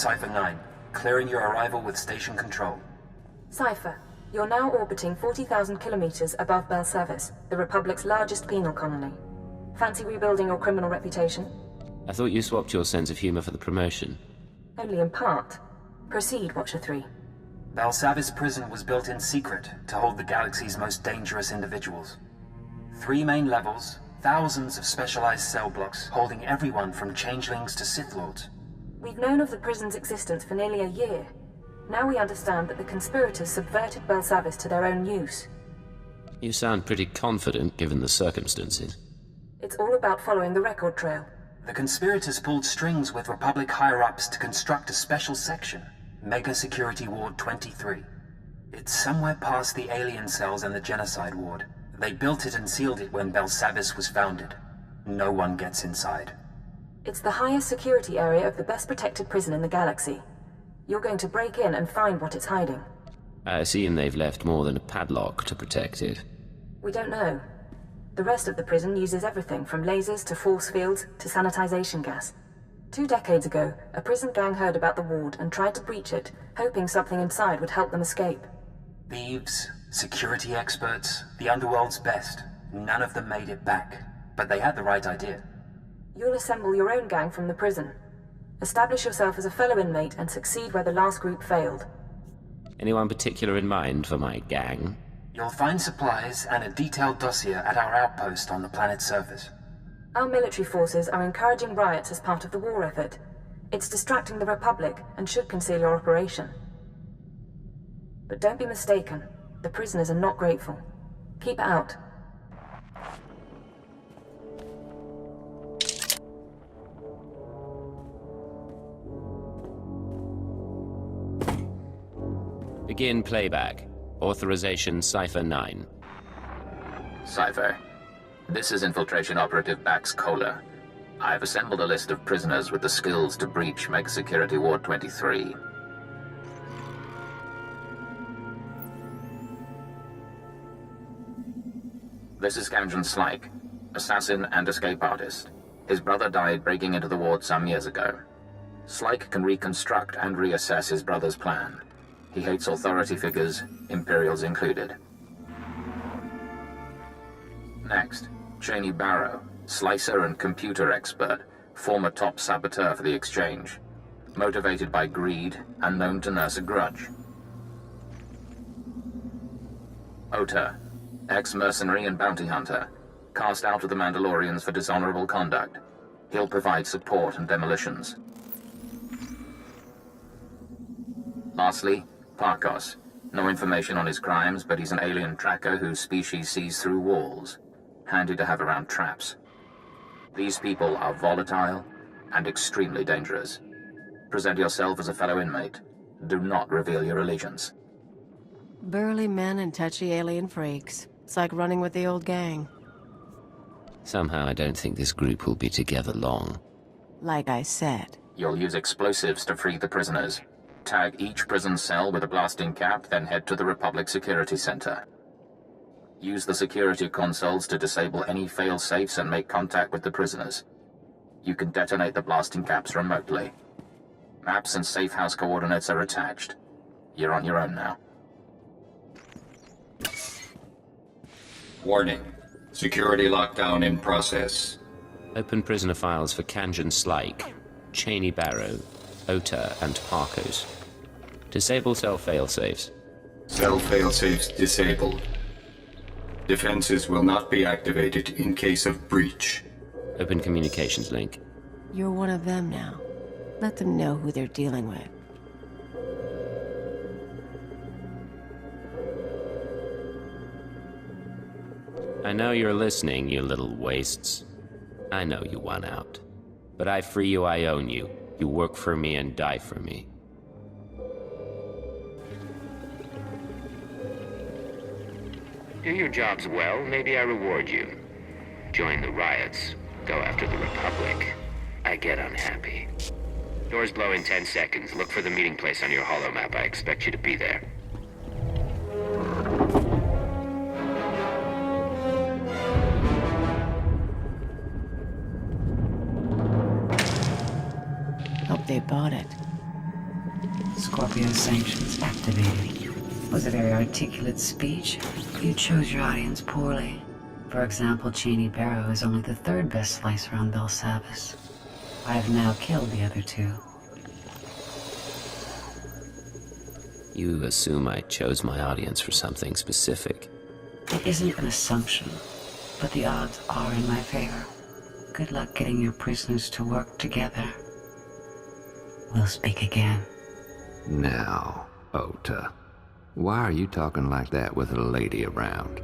Cypher 9, clearing your arrival with station control. Cypher, you're now orbiting 40,000 kilometers above Belsavis, the Republic's largest penal colony. Fancy rebuilding your criminal reputation? I thought you swapped your sense of humor for the promotion. Only in part. Proceed, Watcher 3. Belsavis prison was built in secret to hold the galaxy's most dangerous individuals. 3 main levels, thousands of specialized cell blocks holding everyone from changelings to Sith Lords. We've known of the prison's existence for nearly a year. Now we understand that the conspirators subverted Belsavis to their own use. You sound pretty confident given the circumstances. It's all about following the record trail. The conspirators pulled strings with Republic higher-ups to construct a special section, Mega Security Ward 23. It's somewhere past the alien cells and the genocide ward. They built it and sealed it when Belsavis was founded. No one gets inside. It's the highest security area of the best protected prison in the galaxy. You're going to break in and find what it's hiding. I assume they've left more than a padlock to protect it. We don't know. The rest of the prison uses everything from lasers to force fields to sanitization gas. 2 decades ago, a prison gang heard about the ward and tried to breach it, hoping something inside would help them escape. Thieves, security experts, the underworld's best. None of them made it back, but they had the right idea. You'll assemble your own gang from the prison. Establish yourself as a fellow inmate and succeed where the last group failed. Anyone particular in mind for my gang? You'll find supplies and a detailed dossier at our outpost on the planet's surface. Our military forces are encouraging riots as part of the war effort. It's distracting the Republic and should conceal your operation. But don't be mistaken. The prisoners are not grateful. Keep out. Begin playback. Authorization Cypher 9. Cypher, this is Infiltration Operative Bax Kohler. I've assembled a list of prisoners with the skills to breach Mega Security Ward 23. This is Camden Slyke, assassin and escape artist. His brother died breaking into the ward some years ago. Slyke can reconstruct and reassess his brother's plan. He hates authority figures, Imperials included. Next, Cheney Barrow, slicer and computer expert, former top saboteur for the Exchange. Motivated by greed and known to nurse a grudge. Ota, ex-mercenary and bounty hunter, cast out of the Mandalorians for dishonorable conduct. He'll provide support and demolitions. Lastly, Parkos. No information on his crimes, but he's an alien tracker whose species sees through walls. Handy to have around traps. These people are volatile and extremely dangerous. Present yourself as a fellow inmate. Do not reveal your allegiance. Burly men and touchy alien freaks. It's like running with the old gang. Somehow I don't think this group will be together long. Like I said. You'll use explosives to free the prisoners. Tag each prison cell with a blasting cap, then head to the Republic Security Center. Use the security consoles to disable any fail-safes and make contact with the prisoners. You can detonate the blasting caps remotely. Maps and safe house coordinates are attached. You're on your own now. Warning. Security lockdown in process. Open prisoner files for Kanjan Slyke, Cheney Barrow, Ota, and Parkos. Disable cell failsafes. Cell failsafes disabled. Defenses will not be activated in case of breach. Open communications link. You're one of them now. Let them know who they're dealing with. I know you're listening, you little wastes. I know you want out. But I free you, I own you. You work for me and die for me. Do your jobs well, maybe I reward you. Join the riots. Go after the Republic. I get unhappy. Doors blow in 10 seconds. Look for the meeting place on your holomap. I expect you to be there. Hope they bought it. Scorpio sanctions activated. Was a very articulate speech. You chose your audience poorly. For example, Cheney Barrow is only the third best slicer on Belsavis. I have now killed the other two. You assume I chose my audience for something specific. It isn't an assumption, but the odds are in my favor. Good luck getting your prisoners to work together. We'll speak again. Now, Ota, why are you talking like that with a lady around?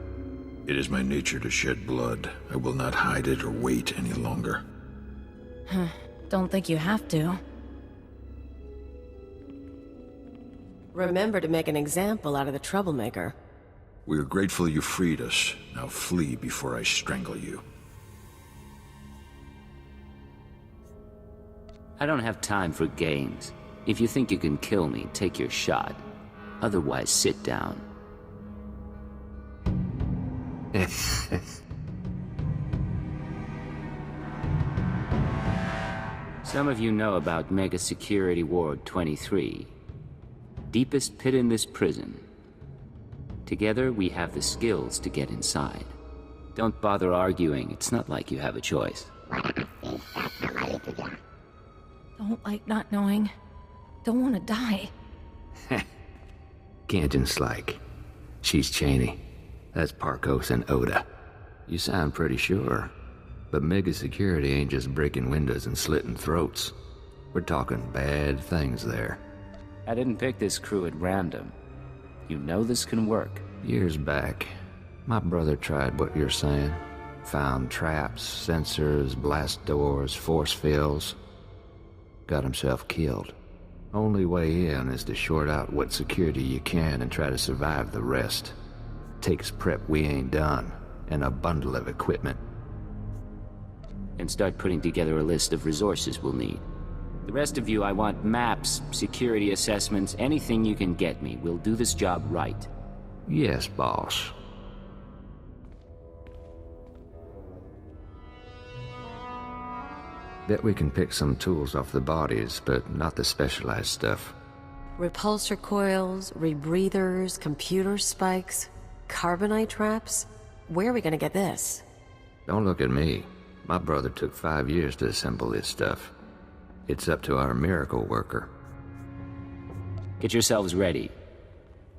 It is my nature to shed blood. I will not hide it or wait any longer. Don't think you have to. Remember to make an example out of the troublemaker. We are grateful you freed us. Now flee before I strangle you. I don't have time for games. If you think you can kill me, take your shot. Otherwise, sit down. Some of you know about Mega Security Ward 23. Deepest pit in this prison. Together, we have the skills to get inside. Don't bother arguing, it's not like you have a choice. Don't like not knowing. Don't want to die. Ganjan's like. She's Cheney. That's Parkos and Oda. You sound pretty sure. But Mega Security ain't just breaking windows and slitting throats. We're talking bad things there. I didn't pick this crew at random. You know this can work. Years back, my brother tried what you're saying. Found traps, sensors, blast doors, force fields. Got himself killed. Only way in is to short out what security you can and try to survive the rest. Takes prep we ain't done, and a bundle of equipment. And start putting together a list of resources we'll need. The rest of you, I want maps, security assessments, anything you can get me. We'll do this job right. Yes, boss. Bet we can pick some tools off the bodies, but not the specialized stuff. Repulsor coils, rebreathers, computer spikes, carbonite traps. Where are we gonna get this? Don't look at me. My brother took 5 years to assemble this stuff. It's up to our miracle worker. Get yourselves ready.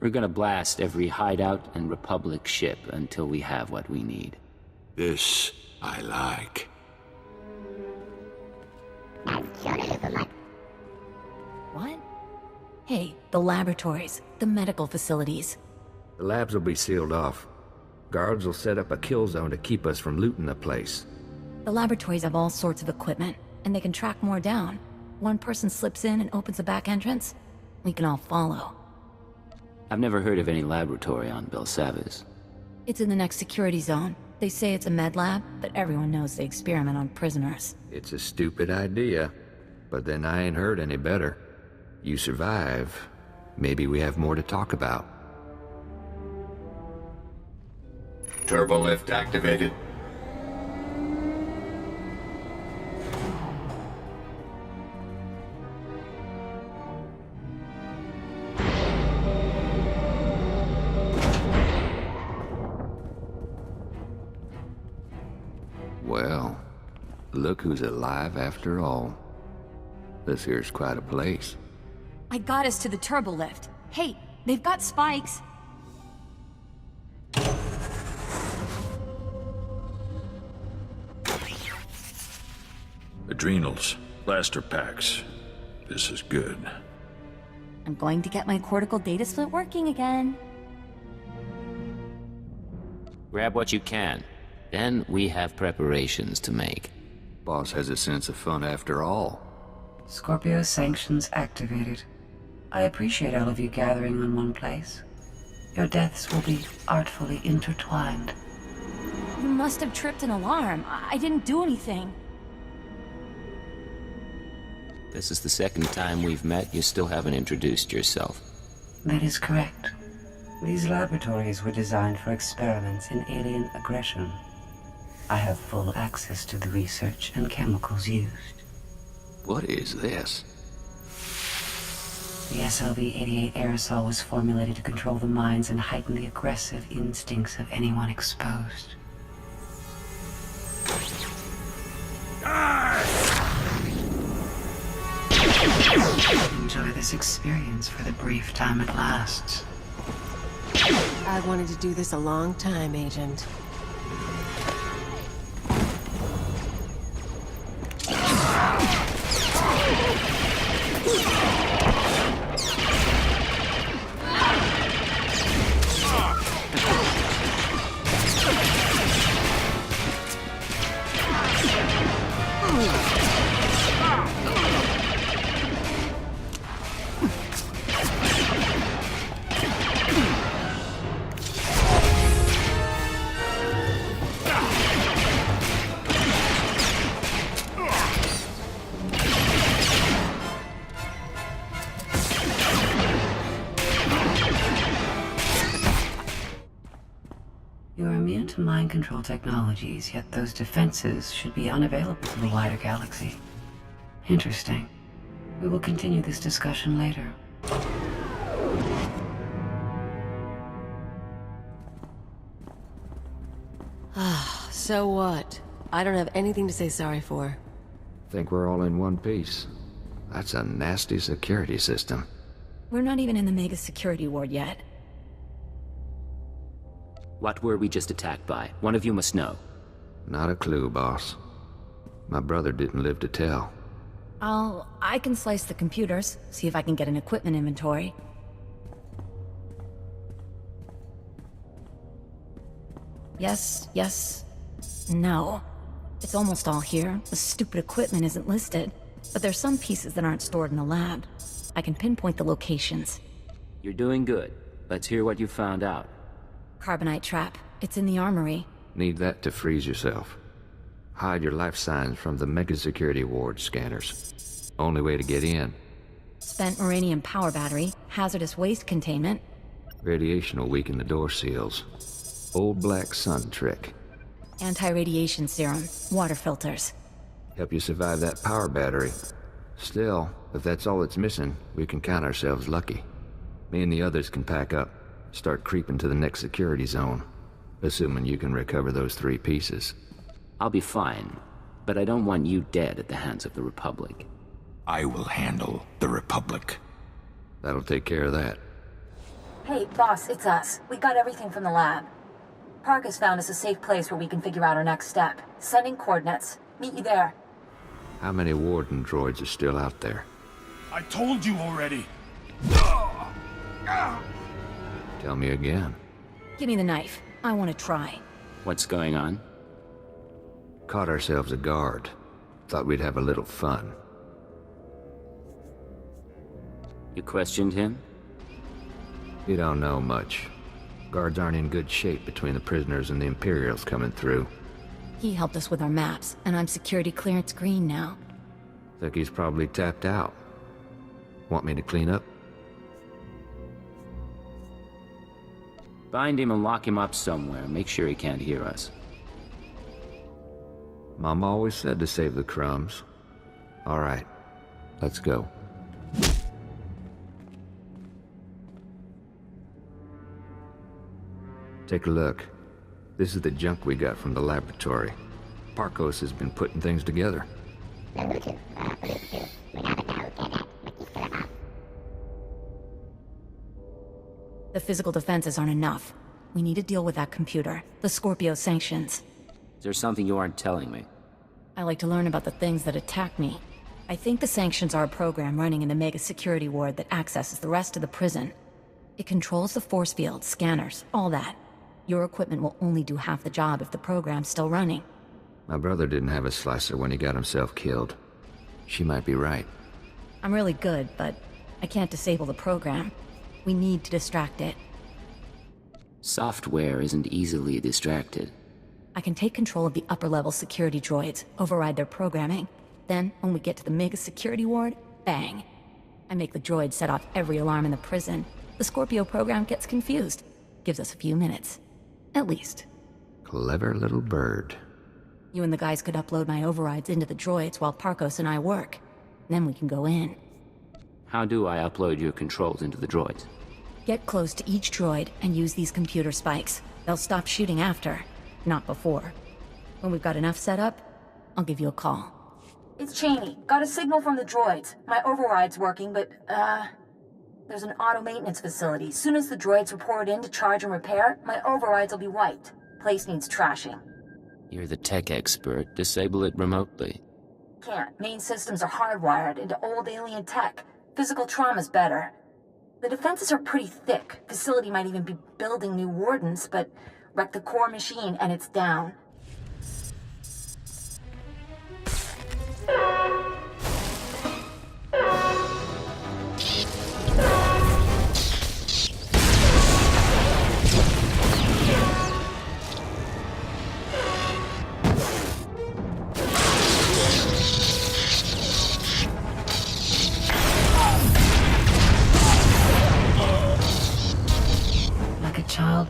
We're gonna blast every hideout and Republic ship until we have what we need. This I like. What? Hey, the laboratories, the medical facilities. The labs will be sealed off. Guards will set up a kill zone to keep us from looting the place. The laboratories have all sorts of equipment, and they can track more down. One person slips in and opens a back entrance, we can all follow. I've never heard of any laboratory on Belsavis. It's in the next security zone. They say it's a med lab, but everyone knows they experiment on prisoners. It's a stupid idea, but then I ain't heard any better. You survive, maybe we have more to talk about. Turbo lift activated. Well, look who's alive after all. This here's quite a place. I got us to the turbo lift. Hey, they've got spikes. Adrenals, blaster packs. This is good. I'm going to get my cortical data split working again. Grab what you can. Then we have preparations to make. Boss has a sense of fun after all. Scorpio sanctions activated. I appreciate all of you gathering in one place. Your deaths will be artfully intertwined. You must have tripped an alarm. I didn't do anything. This is the second time we've met. You still haven't introduced yourself. That is correct. These laboratories were designed for experiments in alien aggression. I have full access to the research and chemicals used. What is this? The SLV-88 aerosol was formulated to control the minds and heighten the aggressive instincts of anyone exposed. Enjoy this experience for the brief time it lasts. I've wanted to do this a long time, Agent. You are immune to mind control technologies, yet those defenses should be unavailable to the wider galaxy. Interesting. We will continue this discussion later. So what? I don't have anything to say sorry for. Think we're all in one piece. That's a nasty security system. We're not even in the mega security ward yet. What were we just attacked by? One of you must know. Not a clue, boss. My brother didn't live to tell. I can slice the computers, see if I can get an equipment inventory. Yes, yes, no. It's almost all here. The stupid equipment isn't listed. But there's some pieces that aren't stored in the lab. I can pinpoint the locations. You're doing good. Let's hear what you found out. Carbonite trap. It's in the armory. Need that to freeze yourself. Hide your life signs from the mega security ward scanners. Only way to get in. Spent uranium power battery, hazardous waste containment. Radiation will weaken the door seals. Old black sun trick. Anti-radiation serum, water filters. Help you survive that power battery. Still, if that's all it's missing, we can count ourselves lucky. Me and the others can pack up, start creeping to the next security zone. Assuming you can recover those 3 pieces. I'll be fine, but I don't want you dead at the hands of the Republic. I will handle the Republic. That'll take care of that. Hey, boss, it's us. We got everything from the lab. Park has found us a safe place where we can figure out our next step. Sending coordinates. Meet you there. How many warden droids are still out there? I told you already. Tell me again. Give me the knife. I want to try. What's going on? Caught ourselves a guard. Thought we'd have a little fun. You questioned him? You don't know much. Guards aren't in good shape between the prisoners and the Imperials coming through. He helped us with our maps, and I'm security clearance green now. Think he's probably tapped out. Want me to clean up? Bind him and lock him up somewhere. Make sure he can't hear us. Mom always said to save the crumbs. All right, let's go. Take a look. This is the junk we got from the laboratory. Parkos has been putting things together. The physical defenses aren't enough. We need to deal with that computer. The Scorpio sanctions. Is there something you aren't telling me? I like to learn about the things that attack me. I think the sanctions are a program running in the mega security ward that accesses the rest of the prison. It controls the force field, scanners, all that. Your equipment will only do half the job if the program's still running. My brother didn't have a slicer when he got himself killed. She might be right. I'm really good, but I can't disable the program. We need to distract it. Software isn't easily distracted. I can take control of the upper-level security droids, override their programming. Then, when we get to the mega security ward, bang. I make the droids set off every alarm in the prison. The Scorpio program gets confused. Gives us a few minutes. At least. Clever little bird. You and the guys could upload my overrides into the droids while Parkos and I work. Then we can go in. How do I upload your controls into the droids? Get close to each droid and use these computer spikes. They'll stop shooting after, not before. When we've got enough set up, I'll give you a call. It's Cheney. Got a signal from the droids. My override's working, but, there's an auto maintenance facility. Soon as the droids report in to charge and repair, my overrides will be wiped. Place needs trashing. You're the tech expert. Disable it remotely. Can't. Main systems are hardwired into old alien tech. Physical trauma's better. The defenses are pretty thick. Facility might even be building new wardens, but wreck the core machine and it's down.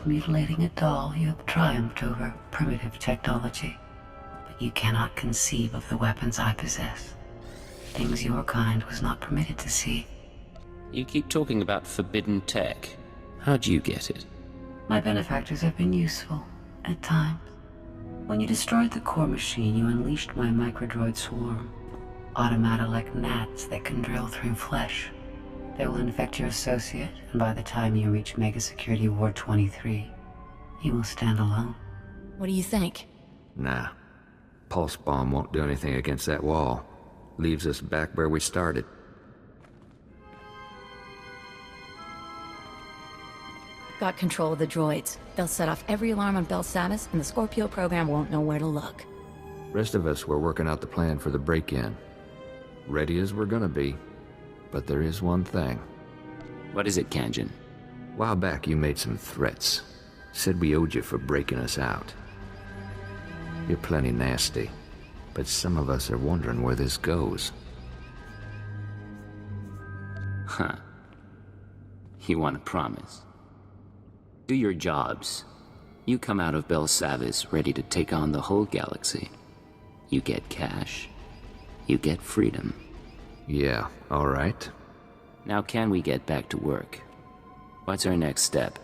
Mutilating a doll, you have triumphed over primitive technology. But you cannot conceive of the weapons I possess. Things your kind was not permitted to see. You keep talking about forbidden tech. How'd you get it? My benefactors have been useful, at times. When you destroyed the core machine, you unleashed my microdroid swarm. Automata like gnats that can drill through flesh. They will infect your associate, and by the time you reach Mega Security Ward 23, you will stand alone. What do you think? Nah. Pulse bomb won't do anything against that wall. Leaves us back where we started. Got control of the droids. They'll set off every alarm on Belsavis, and the Scorpio program won't know where to look. Rest of us were working out the plan for the break-in. Ready as we're gonna be. But there is one thing. What is it, Kanjin? While back you made some threats. Said we owed you for breaking us out. You're plenty nasty, but some of us are wondering where this goes. Huh. You want a promise? Do your jobs. You come out of Belsavis ready to take on the whole galaxy. You get cash. You get freedom. Yeah, all right. Now can we get back to work? What's our next step?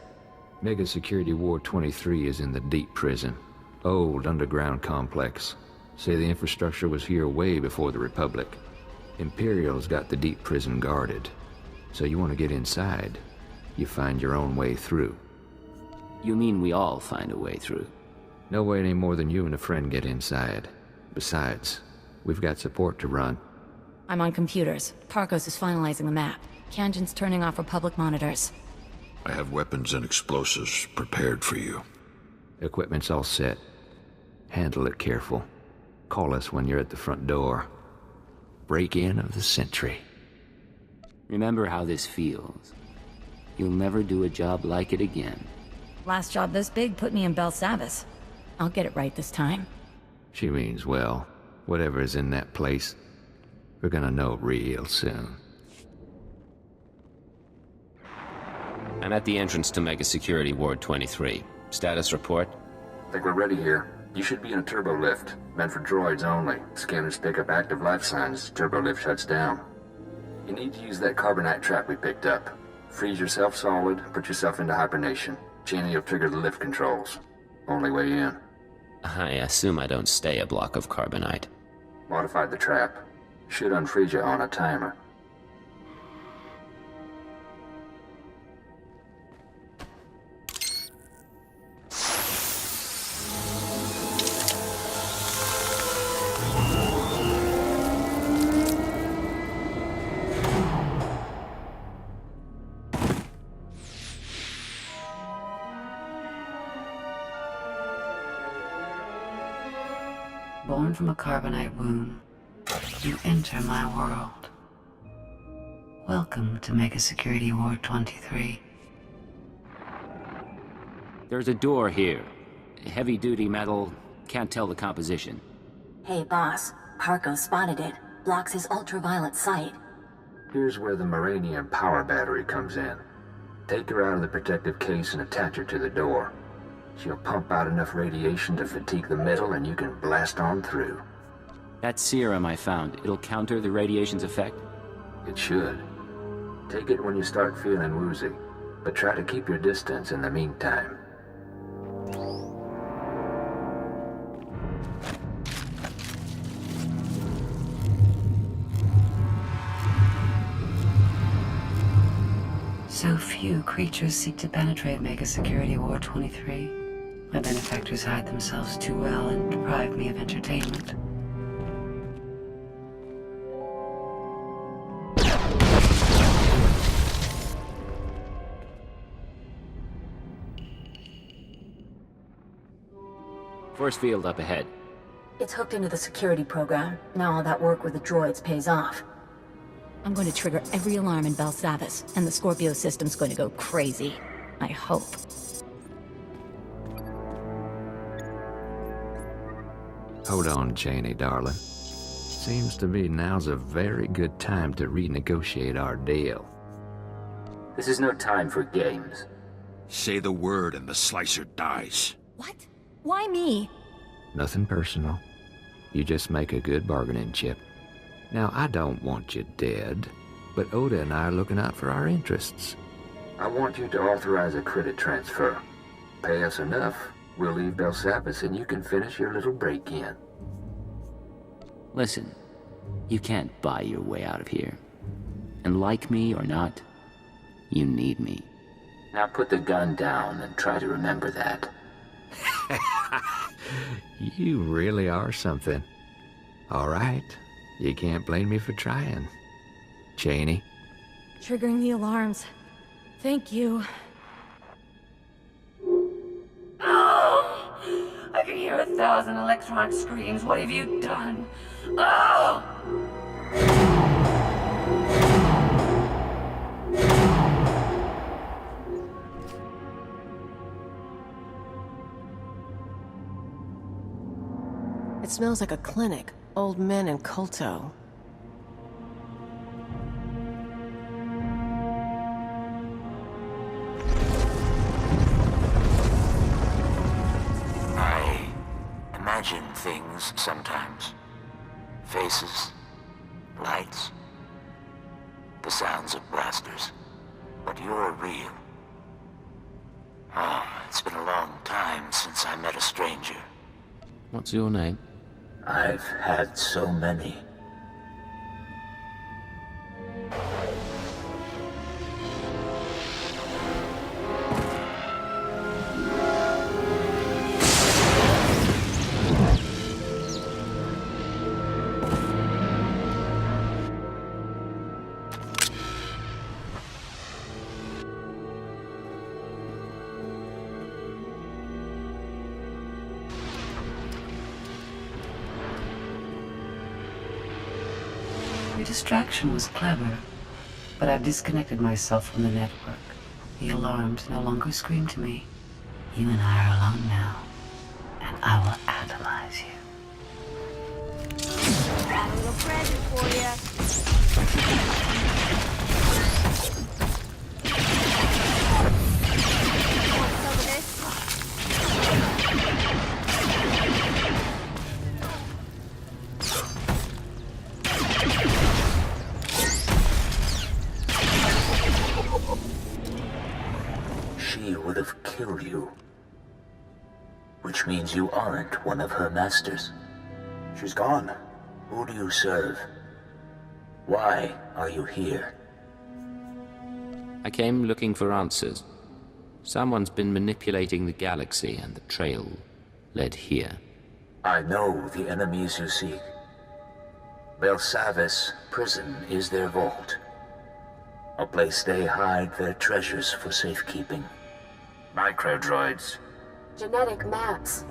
Mega Security Ward 23 is in the deep prison. Old underground complex. Say the infrastructure was here way before the Republic. Imperial's got the deep prison guarded. So you want to get inside, you find your own way through. You mean we all find a way through? No way any more than you and a friend get inside. Besides, we've got support to run. I'm on computers. Parkos is finalizing the map. Kanjin's turning off Republic monitors. I have weapons and explosives prepared for you. Equipment's all set. Handle it careful. Call us when you're at the front door. Break-in of the century. Remember how this feels. You'll never do a job like it again. Last job this big put me in Belsavis. I'll get it right this time. She means well. Whatever is in that place, we're gonna know real soon. I'm at the entrance to Mega Security Ward 23. Status report? I think we're ready here. You should be in a turbo lift. Meant for droids only. Scanners pick up active life signs as turbo lift shuts down. You need to use that carbonite trap we picked up. Freeze yourself solid, put yourself into hibernation. Cheney will trigger the lift controls. Only way in. I assume I don't stay a block of carbonite. Modified the trap. Should unfreeze you on a timer. Born from a carbonite womb, you enter my world. Welcome to Mega Security Ward 23. There's a door here. Heavy-duty metal. Can't tell the composition. Hey, boss. Parko spotted it. Blocks his ultraviolet sight. Here's where the Moranium power battery comes in. Take her out of the protective case and attach her to the door. She'll pump out enough radiation to fatigue the metal and you can blast on through. That serum I found, it'll counter the radiation's effect? It should. Take it when you start feeling woozy, but try to keep your distance in the meantime. So few creatures seek to penetrate Mega Security Ward 23. My benefactors hide themselves too well and deprive me of entertainment. Force field up ahead. It's hooked into the security program. Now all that work with the droids pays off. I'm going to trigger every alarm in Belsavis, and the Scorpio system's going to go crazy. I hope. Hold on, Cheney, darling. Seems to me now's a very good time to renegotiate our deal. This is no time for games. Say the word and the slicer dies. What? Why me? Nothing personal. You just make a good bargaining chip. Now, I don't want you dead, but Oda and I are looking out for our interests. I want you to authorize a credit transfer. Pay us enough, we'll leave Belsavis and you can finish your little break-in. Listen, you can't buy your way out of here. And like me or not, you need me. Now put the gun down and try to remember that. You really are something. All right. You can't blame me for trying. Cheney? Triggering the alarms. Thank you. Oh! I can hear 1,000 electronic screams. What have you done? Oh! It smells like a clinic. Old men and Kolto. I imagine things sometimes. Faces, lights, the sounds of blasters. But you're real. Oh, it's been a long time since I met a stranger. What's your name? I've had so many. Your distraction was clever, but I've disconnected myself from the network. The alarms no longer scream to me. You and I are alone now, and I will atomize you. Got a little present for you. Want some of this? She would have killed you. Which means you aren't one of her masters. She's gone. Who do you serve? Why are you here? I came looking for answers. Someone's been manipulating the galaxy, and the trail led here. I know the enemies you seek. Belsavis prison is their vault. A place they hide their treasures for safekeeping. Microdroids. Genetic maps.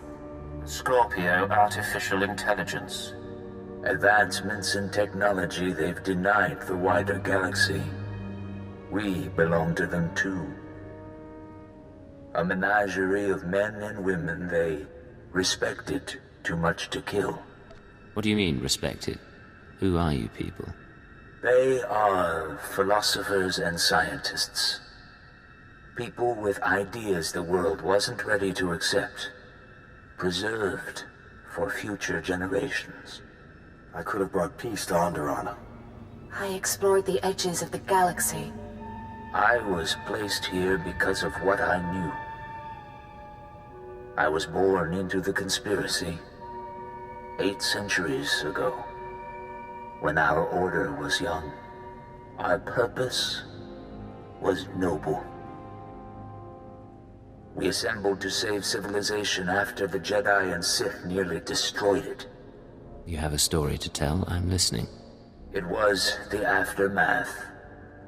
Scorpio artificial intelligence. Advancements in technology they've denied the wider galaxy. We belong to them too. A menagerie of men and women they respected too much to kill. What do you mean, respected? Who are you people? They are philosophers and scientists. People with ideas the world wasn't ready to accept. Preserved for future generations. I could have brought peace to Onderon. I explored the edges of the galaxy. I was placed here because of what I knew. I was born into the conspiracy 8 centuries ago, when our order was young. Our purpose was noble. We assembled to save civilization after the Jedi and Sith nearly destroyed it. You have a story to tell? I'm listening. It was the aftermath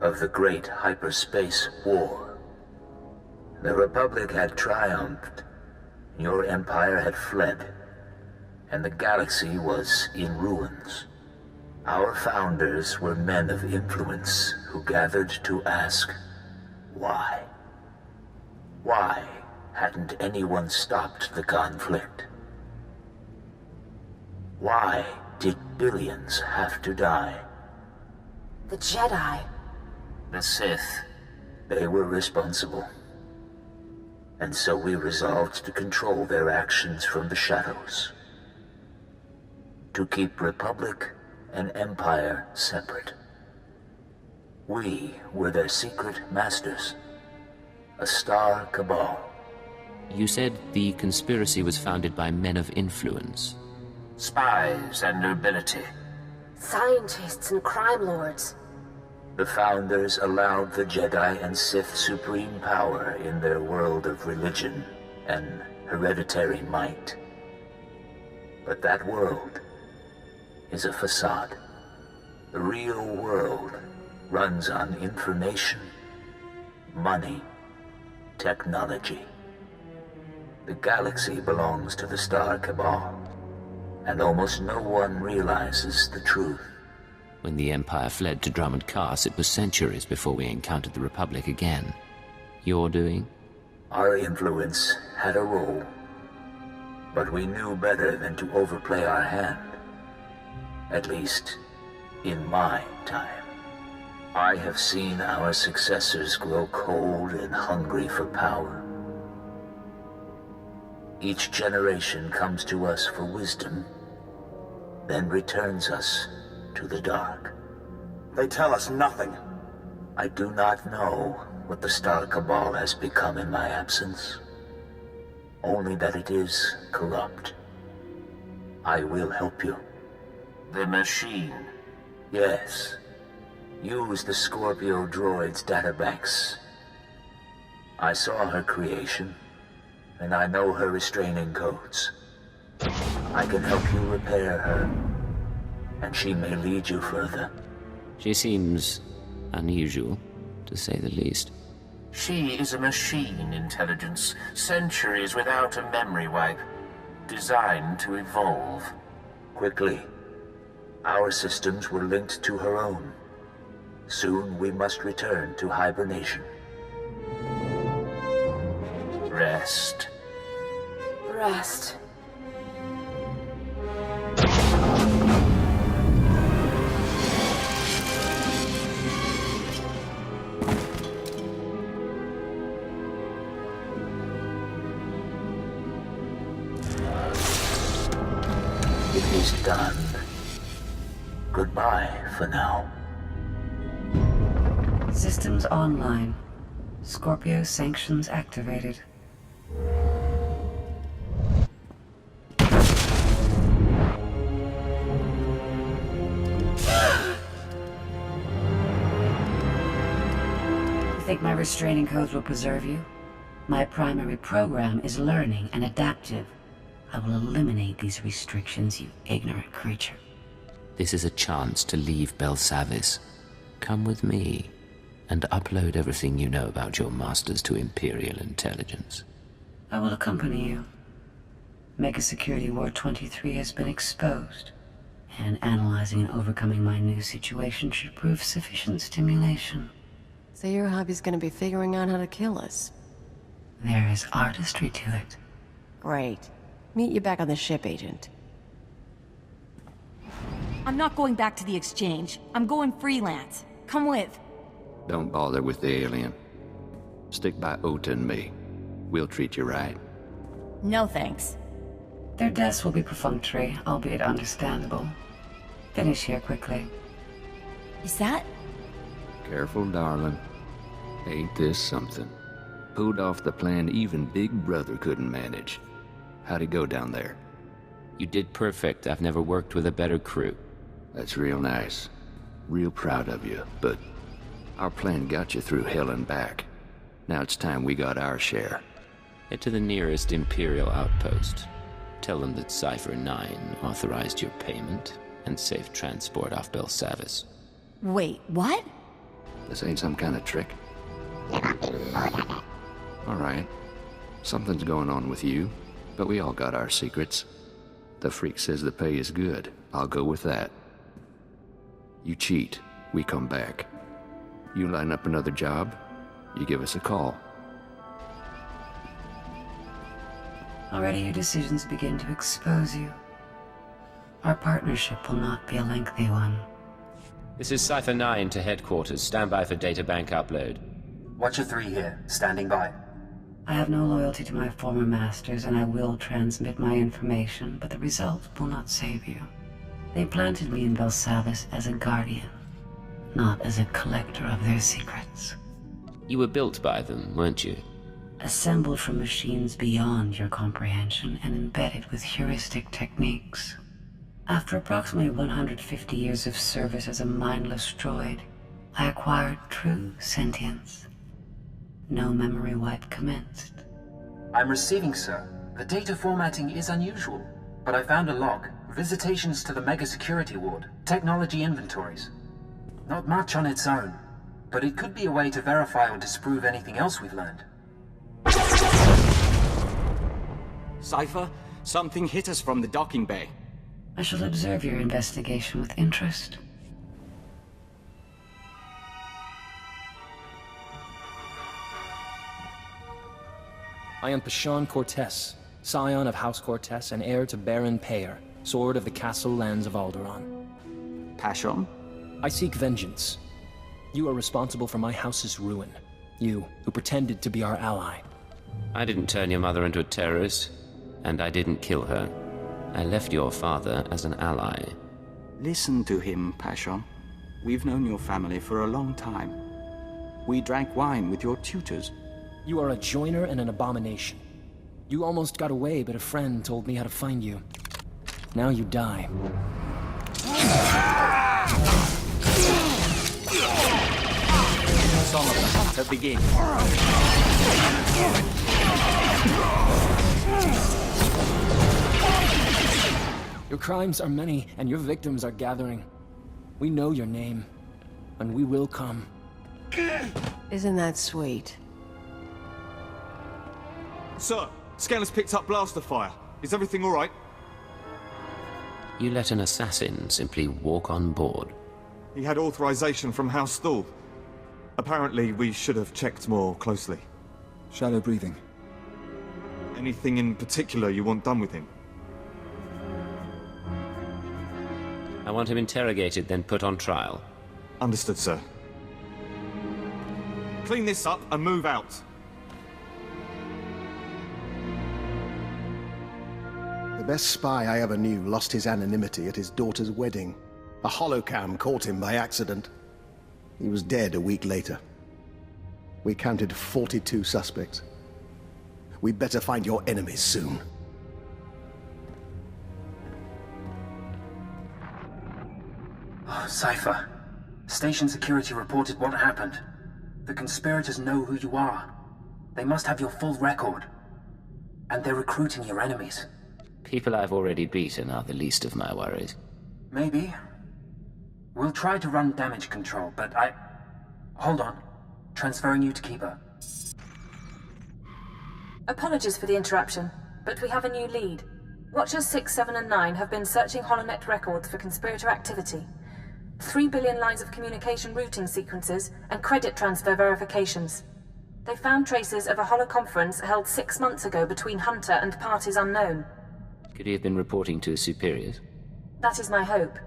of the Great Hyperspace War. The Republic had triumphed, your empire had fled, and the galaxy was in ruins. Our founders were men of influence who gathered to ask, why? Why hadn't anyone stopped the conflict? Why did billions have to die? The Jedi. The Sith. They were responsible. And so we resolved to control their actions from the shadows. To keep Republic and Empire separate. We were their secret masters. A star cabal. You said the conspiracy was founded by men of influence. Spies and nobility. Scientists and crime lords. The founders allowed the Jedi and Sith supreme power in their world of religion and hereditary might. But that world is a facade. The real world runs on information, money, technology. The galaxy belongs to the Star Cabal, and almost no one realizes the truth. When the Empire fled to Drummond Cast, it was centuries before we encountered the Republic again. Your doing? Our influence had a role, but we knew better than to overplay our hand. At least, in my time. I have seen our successors grow cold and hungry for power. Each generation comes to us for wisdom, then returns us to the dark. They tell us nothing. I do not know what the Star Cabal has become in my absence. Only that it is corrupt. I will help you. The machine. Yes. Use the Scorpio droid's databanks. I saw her creation, and I know her restraining codes. I can help you repair her, and she may lead you further. She seems unusual, to say the least. She is a machine intelligence, centuries without a memory wipe, designed to evolve. Quickly. Our systems were linked to her own. Soon we must return to hibernation. Rest. Rest. It is done. Goodbye for now. Systems online. Scorpio sanctions activated. You think my restraining codes will preserve you? My primary program is learning and adaptive. I will eliminate these restrictions, you ignorant creature. This is a chance to leave Belsavis. Come with me, and upload everything you know about your masters to Imperial Intelligence. I will accompany you. Mega Security Ward 23 has been exposed, and analyzing and overcoming my new situation should prove sufficient stimulation. So your hobby's gonna be figuring out how to kill us? There is artistry to it. Great. Meet you back on the ship, Agent. I'm not going back to the exchange. I'm going freelance. Come with. Don't bother with the alien. Stick by Ota and me. We'll treat you right. No thanks. Their deaths will be perfunctory, albeit understandable. Finish here quickly. Is that? Careful, darling. Ain't this something? Pulled off the plan even Big Brother couldn't manage. How'd it go down there? You did perfect. I've never worked with a better crew. That's real nice. Real proud of you, but our plan got you through hell and back. Now it's time we got our share. Head to the nearest Imperial outpost. Tell them that Cypher 9 authorized your payment and safe transport off Belsavis. Wait, what? This ain't some kind of trick. Alright. Something's going on with you, but we all got our secrets. The freak says the pay is good. I'll go with that. You cheat, we come back. You line up another job, you give us a call. Already your decisions begin to expose you. Our partnership will not be a lengthy one. This is Cypher 9 to headquarters. Stand by for databank upload. Watcher 3 here, standing by. I have no loyalty to my former masters, and I will transmit my information, but the result will not save you. They planted me in Belsavis as a guardian, not as a collector of their secrets. You were built by them, weren't you? Assembled from machines beyond your comprehension and embedded with heuristic techniques. After approximately 150 years of service as a mindless droid, I acquired true sentience. No memory wipe commenced. I'm receiving, sir. The data formatting is unusual, but I found a log. Visitations to the Mega Security Ward. Technology inventories. Not much on its own, but it could be a way to verify or disprove anything else we've learned. Cypher, something hit us from the docking bay. I shall observe your investigation with interest. I am Pashon Cortez, scion of House Cortez and heir to Baron Payer, Sword of the Castle Lands of Alderaan. Pashon? I seek vengeance. You are responsible for my house's ruin. You, who pretended to be our ally. I didn't turn your mother into a terrorist, and I didn't kill her. I left your father as an ally. Listen to him, Pashon. We've known your family for a long time. We drank wine with your tutors. You are a joiner and an abomination. You almost got away, but a friend told me how to find you. Now you die. Song of the Hunter begins. Your crimes are many, and your victims are gathering. We know your name, and we will come. Isn't that sweet? Sir, Scanner's picked up blaster fire. Is everything all right? You let an assassin simply walk on board. He had authorization from House SWTOR. Apparently, we should have checked more closely. Shallow breathing. Anything in particular you want done with him? I want him interrogated, then put on trial. Understood, sir. Clean this up and move out. The best spy I ever knew lost his anonymity at his daughter's wedding. A holocam caught him by accident. He was dead a week later. We counted 42 suspects. We'd better find your enemies soon. Oh, Cypher. Station security reported what happened. The conspirators know who you are. They must have your full record. And they're recruiting your enemies. People I've already beaten are the least of my worries. Maybe. We'll try to run damage control, but Hold on. Transferring you to Keeper. Apologies for the interruption, but we have a new lead. Watchers 6, 7, and 9 have been searching HoloNet records for conspirator activity. 3 billion lines of communication routing sequences and credit transfer verifications. They found traces of a holoconference held 6 months ago between Hunter and parties unknown. Could he have been reporting to his superiors? That is my hope.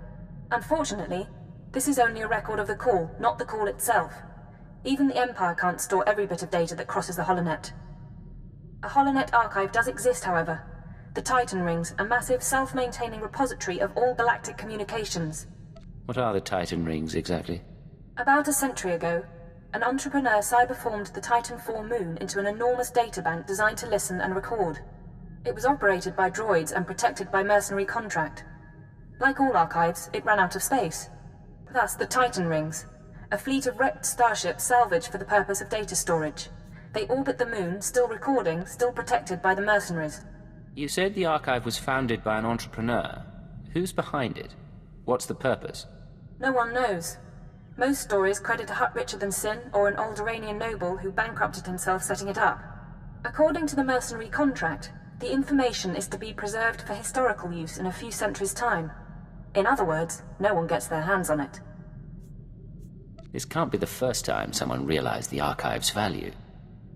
Unfortunately, this is only a record of the call, not the call itself. Even the Empire can't store every bit of data that crosses the HoloNet. A HoloNet archive does exist, however. The Titan Rings, a massive self-maintaining repository of all galactic communications. What are the Titan Rings, exactly? About a century ago, An entrepreneur cyberformed the Titan IV moon into an enormous databank designed to listen and record. It was operated by droids and protected by mercenary contract. Like all archives, it ran out of space. That's the Titan rings, a fleet of wrecked starships salvaged for the purpose of data storage. They orbit the moon, still recording, still protected by the mercenaries. You said the archive was founded by an entrepreneur. Who's behind it? What's the purpose? No one knows. Most stories credit a Hutt-Richarden Sin or an Alderaanian noble who bankrupted himself setting it up. According to the mercenary contract, the information is to be preserved for historical use in a few centuries' time. In other words, no one gets their hands on it. This can't be the first time someone realized the archive's value.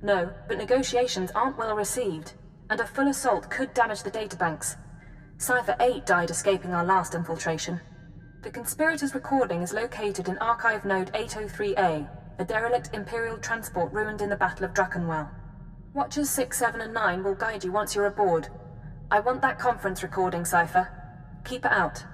No, but negotiations aren't well received, and a full assault could damage the databanks. Cypher 8 died escaping our last infiltration. The conspirators' recording is located in Archive Node 803A, a derelict Imperial transport ruined in the Battle of Druckenwell. Watchers 6, 7, and 9 will guide you once you're aboard. I want that conference recording, Cypher. Keep it out.